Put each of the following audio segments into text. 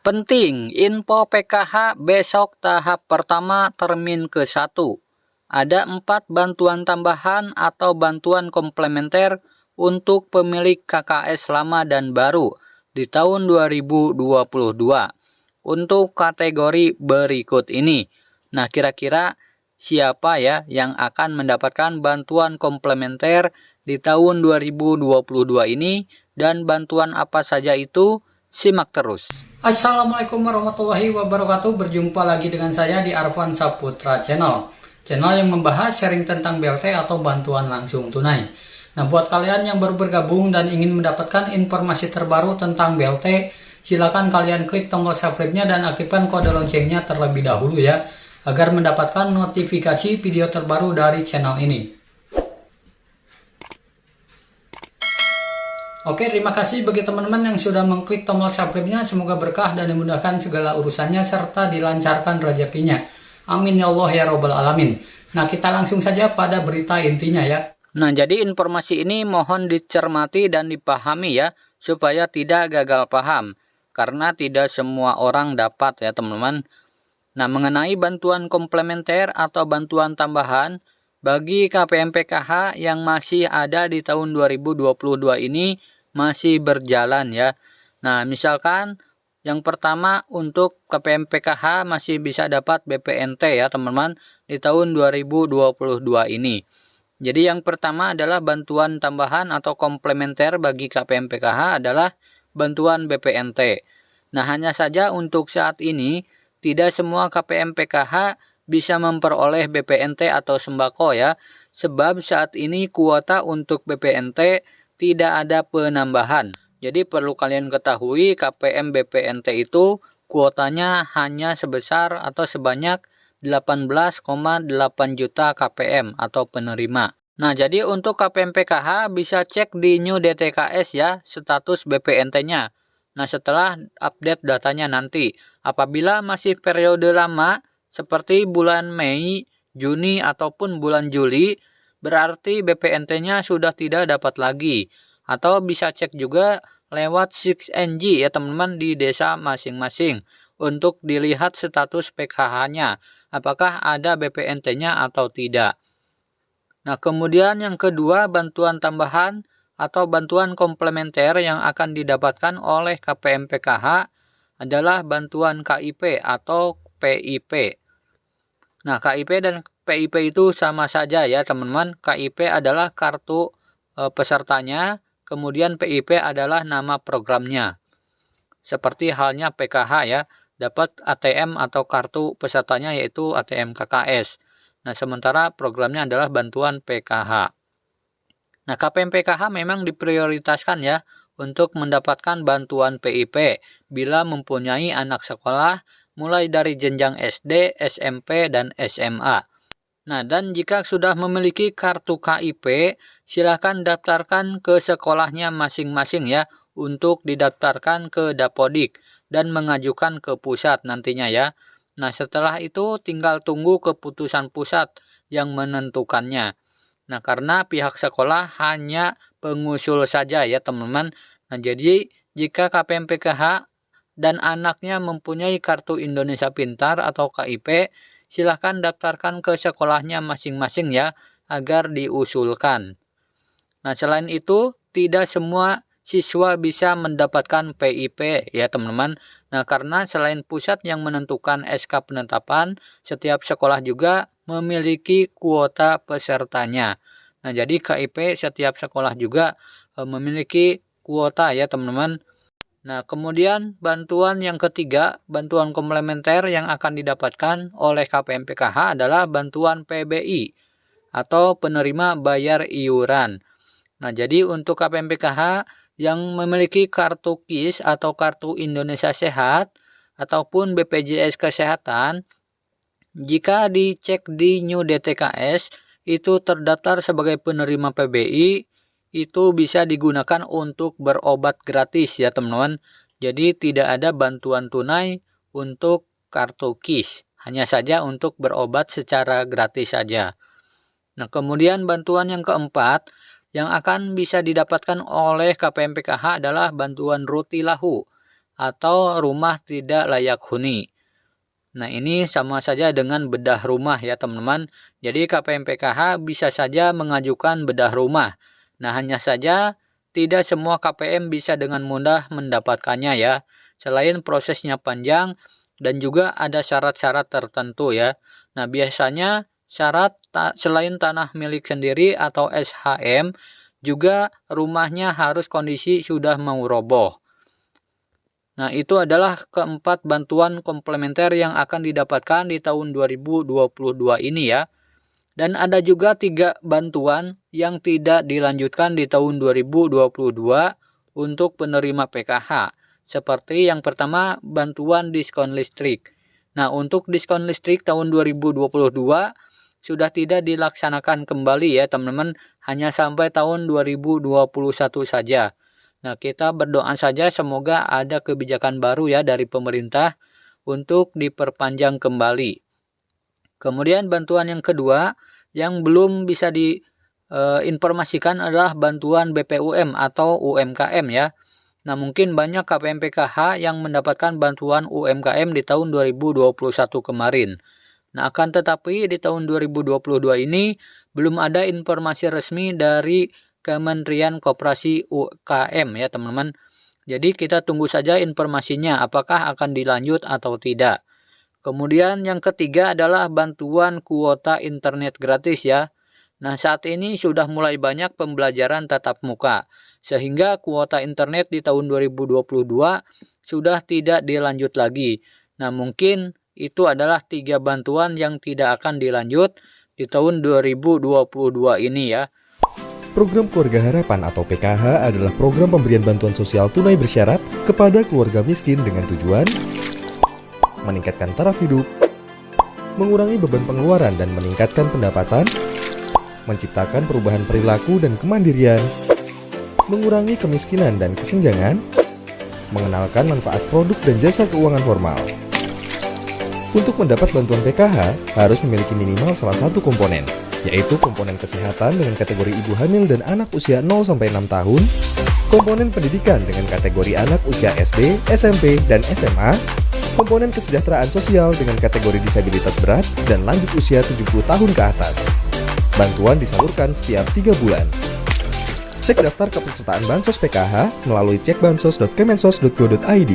Penting, info PKH besok tahap pertama termin ke-1. Ada 4 bantuan tambahan atau bantuan komplementer untuk pemilik KKS lama dan baru di tahun 2022 untuk kategori berikut ini. Nah, kira-kira siapa ya yang akan mendapatkan bantuan komplementer di tahun 2022 ini dan bantuan apa saja itu? Simak terus. Assalamualaikum warahmatullahi wabarakatuh. Berjumpa lagi dengan saya di Arfan Saputra Channel yang membahas sharing tentang BLT atau bantuan langsung tunai. Nah, buat kalian yang baru bergabung dan ingin mendapatkan informasi terbaru tentang BLT, silakan kalian klik tombol subscribe-nya dan aktifkan kode loncengnya terlebih dahulu ya, agar mendapatkan notifikasi video terbaru dari channel ini. Oke, terima kasih bagi teman-teman yang sudah mengklik tombol subscribe-nya. Semoga berkah dan dimudahkan segala urusannya serta dilancarkan rezekinya. Amin ya Allah ya Rabbal Alamin. Nah, kita langsung saja pada berita intinya ya. Nah, jadi informasi ini mohon dicermati dan dipahami ya, supaya tidak gagal paham. Karena tidak semua orang dapat ya teman-teman. Nah, mengenai bantuan komplementer atau bantuan tambahan bagi KPM PKH yang masih ada di tahun 2022 ini masih berjalan ya. Nah, misalkan yang pertama untuk KPM PKH masih bisa dapat BPNT ya teman-teman di tahun 2022 ini. Jadi yang pertama adalah bantuan tambahan atau komplementer bagi KPM PKH adalah bantuan BPNT. Nah, hanya saja untuk saat ini tidak semua KPM PKH bisa memperoleh BPNT atau sembako ya. Sebab saat ini kuota untuk BPNT tidak ada penambahan. Jadi perlu kalian ketahui KPM BPNT itu kuotanya hanya sebesar atau sebanyak 18,8 juta KPM atau penerima. Nah, jadi untuk KPM PKH bisa cek di New DTKS ya status BPNT-nya. Nah, setelah update datanya nanti. Apabila masih periode lama seperti bulan Mei, Juni ataupun bulan Juli, berarti BPNT-nya sudah tidak dapat lagi. Atau bisa cek juga lewat 6NG ya teman-teman di desa masing-masing untuk dilihat status PKH-nya. Apakah ada BPNT-nya atau tidak. Nah, kemudian yang kedua bantuan tambahan atau bantuan komplementer yang akan didapatkan oleh KPM PKH adalah bantuan KIP atau PIP. Nah, KIP dan PIP itu sama saja ya teman-teman. KIP adalah kartu pesertanya, kemudian PIP adalah nama programnya. Seperti halnya PKH ya, dapat ATM atau kartu pesertanya yaitu ATM KKS. Nah, sementara programnya adalah bantuan PKH. Nah, KPM PKH memang diprioritaskan ya untuk mendapatkan bantuan PIP bila mempunyai anak sekolah mulai dari jenjang SD, SMP, dan SMA. Nah, dan jika sudah memiliki kartu KIP, silakan daftarkan ke sekolahnya masing-masing ya untuk didaftarkan ke Dapodik dan mengajukan ke pusat nantinya ya. Nah, setelah itu tinggal tunggu keputusan pusat yang menentukannya. Nah, karena pihak sekolah hanya pengusul saja ya teman-teman. Nah, jadi jika KPM PKH dan anaknya mempunyai kartu Indonesia Pintar atau KIP, silahkan daftarkan ke sekolahnya masing-masing ya, agar diusulkan. Nah, selain itu, tidak semua siswa bisa mendapatkan PIP ya teman-teman. Nah, karena selain pusat yang menentukan SK penetapan, setiap sekolah juga memiliki kuota pesertanya. Nah, jadi KIP setiap sekolah juga memiliki kuota ya teman-teman. Nah, kemudian bantuan yang ketiga, bantuan komplementer yang akan didapatkan oleh KPM PKH adalah bantuan PBI atau penerima bayar iuran. Nah, jadi untuk KPM PKH yang memiliki kartu KIS atau kartu Indonesia Sehat ataupun BPJS Kesehatan, jika dicek di New DTKS itu terdaftar sebagai penerima PBI, itu bisa digunakan untuk berobat gratis ya teman-teman. Jadi tidak ada bantuan tunai untuk kartu KIS, hanya saja untuk berobat secara gratis saja. Nah, kemudian bantuan yang keempat yang akan bisa didapatkan oleh KPM PKH adalah bantuan Rutilahu atau rumah tidak layak huni. Nah, ini sama saja dengan bedah rumah ya teman-teman. Jadi KPM PKH bisa saja mengajukan bedah rumah. Nah, hanya saja tidak semua KPM bisa dengan mudah mendapatkannya ya. Selain prosesnya panjang dan juga ada syarat-syarat tertentu ya. Nah, biasanya syarat selain tanah milik sendiri atau SHM, juga rumahnya harus kondisi sudah mau roboh. Nah, itu adalah keempat bantuan komplementer yang akan didapatkan di tahun 2022 ini ya. Dan ada juga 3 bantuan yang tidak dilanjutkan di tahun 2022 untuk penerima PKH. Seperti yang pertama, bantuan diskon listrik. Nah, untuk diskon listrik tahun 2022 sudah tidak dilaksanakan kembali ya teman-teman, hanya sampai tahun 2021 saja. Nah, kita berdoa saja semoga ada kebijakan baru ya dari pemerintah untuk diperpanjang kembali. Kemudian bantuan yang kedua yang belum bisa diinformasikan adalah bantuan BPUM atau UMKM ya. Nah, mungkin banyak KPM PKH yang mendapatkan bantuan UMKM di tahun 2021 kemarin. Nah, akan tetapi di tahun 2022 ini belum ada informasi resmi dari Kementerian Koperasi UKM ya teman-teman. Jadi kita tunggu saja informasinya apakah akan dilanjut atau tidak. Kemudian yang ketiga adalah bantuan kuota internet gratis ya. Nah, saat ini sudah mulai banyak pembelajaran tatap muka, sehingga kuota internet di tahun 2022 sudah tidak dilanjut lagi. Nah, mungkin itu adalah 3 bantuan yang tidak akan dilanjut di tahun 2022 ini ya. Program Keluarga Harapan atau PKH adalah program pemberian bantuan sosial tunai bersyarat kepada keluarga miskin dengan tujuan meningkatkan taraf hidup, mengurangi beban pengeluaran dan meningkatkan pendapatan, menciptakan perubahan perilaku dan kemandirian, mengurangi kemiskinan dan kesenjangan, mengenalkan manfaat produk dan jasa keuangan formal. Untuk mendapat bantuan PKH harus memiliki minimal salah satu komponen, yaitu komponen kesehatan dengan kategori ibu hamil dan anak usia 0-6 tahun, komponen pendidikan dengan kategori anak usia SD, SMP, dan SMA, komponen kesejahteraan sosial dengan kategori disabilitas berat dan lanjut usia 70 tahun ke atas. Bantuan disalurkan setiap 3 bulan. Cek daftar kepesertaan Bansos PKH melalui cekbansos.kemensos.go.id.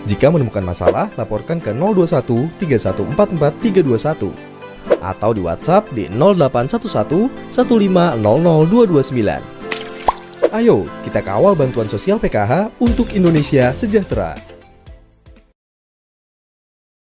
Jika menemukan masalah, laporkan ke 021 3144 321 atau di WhatsApp di 0811 1500229. Ayo, kita kawal bantuan sosial PKH untuk Indonesia sejahtera.